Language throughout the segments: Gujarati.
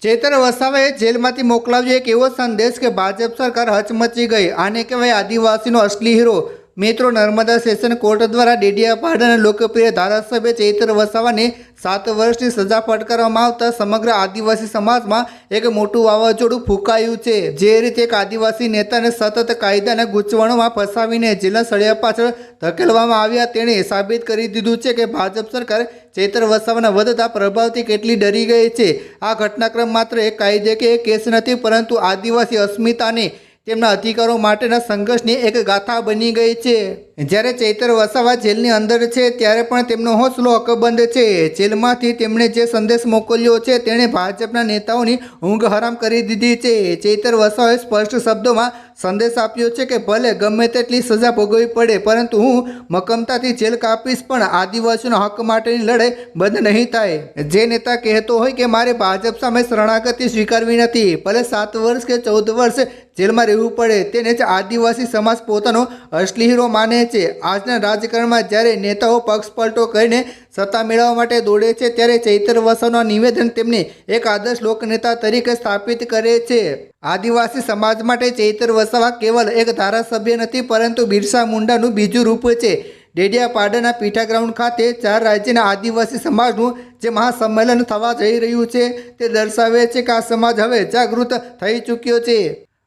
ચેતર વસાવાએ જેલમાંથી મોકલાવ્યો એક એવો સંદેશ કે ભાજપ સરકાર હચમચી ગઈ। આને કહેવાય આદિવાસીનો અસલી હીરો। મિત્રો, નર્મદા સેશન કોર્ટ દ્વારા ડેડિયાપાડાના લોકપ્રિય ધારાસભ્ય ચેતર વસાવાને 7 વર્ષની સજા ફટકારવામાં આવતા સમગ્ર આદિવાસી સમાજમાં એક મોટું વાવાઝોડું ફૂંકાયું છે। જે રીતે એક આદિવાસી નેતાને સતત કાયદાના ગૂંચવણોમાં ફસાવીને જેલના સળિયા પાછળ ધકેલવામાં આવ્યા, તેણે સાબિત કરી દીધું છે કે ભાજપ સરકાર ચેતર વસાવાના વધતા પ્રભાવથી કેટલી ડરી ગઈ છે। આ ઘટનાક્રમ માત્ર એક કાયદેકીય કેસ નથી, પરંતુ આદિવાસી અસ્મિતાને તેમના અધિકારો માટેના સંઘર્ષની એક ગાથા બની ગઈ છે। જ્યારે ચેતર વસાવા જેલની અંદર છે ત્યારે પણ તેમનો હોંસલો અકબંધ છે। જેલમાંથી તેમણે જે સંદેશ મોકલ્યો છે તેણે ભાજપના નેતાઓની ઊંઘ હરામ કરી દીધી છે। ચેતર વસાવાએ સ્પષ્ટ શબ્દોમાં સંદેશ આપ્યો છે કે ભલે ગમે તેટલી સજા ભોગવવી પડે, પરંતુ હું મક્કમતાથી જેલ કાપીશ, પણ આદિવાસીઓના હક માટેની લડાઈ બંધ નહીં થાય। જે નેતા કહેતો હોય કે મારે ભાજપ સામે શરણાગતિ સ્વીકારવી નથી, ભલે 7 વર્ષ કે 14 વર્ષ જેલમાં રહેવું પડે, તેને જ આદિવાસી સમાજ પોતાનો અસલી હીરો માને છે। આજના રાજકારણમાં જ્યારે નેતાઓ પક્ષપલટો કરીને સત્તા મેળવવા માટે દોડે છે, ત્યારે ચેતર વસાવાનું નિવેદન તેમને એક આદર્શ લોકનેતા તરીકે સ્થાપિત કરે છે। આદિવાસી સમાજ માટે ચેતર વસાવા કેવલ એક ધારાસભ્ય નથી, પરંતુ બિરસા મુંડાનું બીજું રૂપ છે। ડેડિયાપાડાના પીઠા ગ્રાઉન્ડ ખાતે 4 રાજ્યના આદિવાસી સમાજનું જે મહાસંમેલન થવા જઈ રહ્યું છે, તે દર્શાવે છે કે આ સમાજ હવે જાગૃત થઈ ચૂક્યો છે।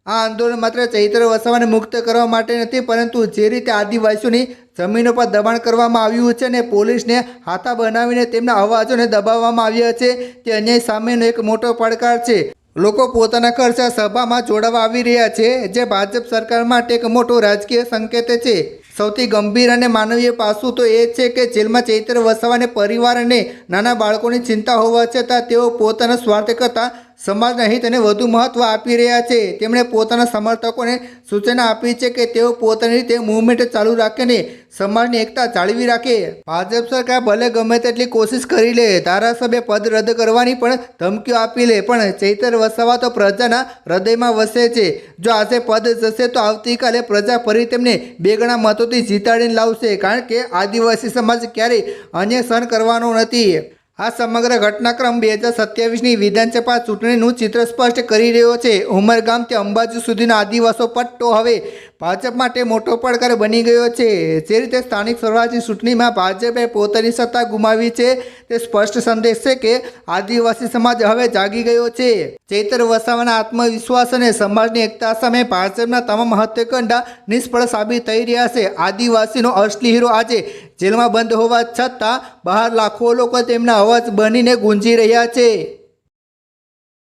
આ આંદોલન માત્ર ચેતર વસાવાને મુક્ત કરવા માટે નથી, પરંતુ જે રીતે આદિવાસીઓની જમીનો પર દબાણ કરવામાં આવ્યું છે અને પોલીસને હાથા બનાવીને તેમના અવાજોને દબાવવામાં આવ્યા છે, તે અન્યાય સામેનો એક મોટો પડકાર છે। લોકો પોતાના ખર્ચા સભામાં જોડાવા આવી રહ્યા છે, જે ભાજપ સરકાર માટે એક મોટો રાજકીય સંકેત છે। સૌથી ગંભીર અને માનવીય પાસું તો એ છે કે જેલમાં ચેતર વસાવાને પરિવાર અને નાના બાળકોની ચિંતા હોવા છતાં તેઓ પોતાના સ્વાર્થ કરતાં સમાજના હિતને વધુ મહત્ત્વ આપી રહ્યા છે। તેમણે પોતાના સમર્થકોને સૂચના આપી છે કે તેઓ પોતાની રીતે મૂવમેન્ટ ચાલુ રાખીને સમાજની એકતા જાળવી રાખે। ભાજપ સરકાર ભલે ગમે તેટલી કોશિશ કરી લે, ધારાસભ્ય પદ રદ કરવાની પણ ધમકીઓ આપી લે, પણ ચેતર વસાવા તો પ્રજાના હૃદયમાં વસે છે। જો આજે પદ જશે તો આવતીકાલે પ્રજા ફરી તેમને 2 ગણા મતોથી જીતાડીને લાવશે, કારણ કે આદિવાસી સમાજ ક્યારેય અન્યાય સહન કરવાનો નથી। આ સમગ્ર ઘટનાક્રમ 2027ની વિધાનસભા ચૂંટણીનું ચિત્ર સ્પષ્ટ કરી રહ્યો છે। ઉમરગામથી અંબાજી સુધીનો આદિવાસો પટ્ટો હવે ભાજપ માટે મોટો પડકાર બની ગયો છે। જે રીતે સ્થાનિક સ્વરાજની ચૂંટણીમાં ભાજપે પોતાની સત્તા ગુમાવી છે, તે સ્પષ્ટ સંદેશ છે કે આદિવાસી સમાજ હવે જાગી ગયો છે। ચેતર વસાવાના આત્મવિશ્વાસ અને સમાજની એકતા સામે ભાજપના તમામ હત્યાકાંડ નિષ્ફળ સાબિત થઈ રહ્યા છે। આદિવાસીનો અસલી હીરો આજે જેલમાં બંધ હોવા છતાં બહાર લાખો લોકો તેમના અવાજ બનીને ગુંજી રહ્યા છે।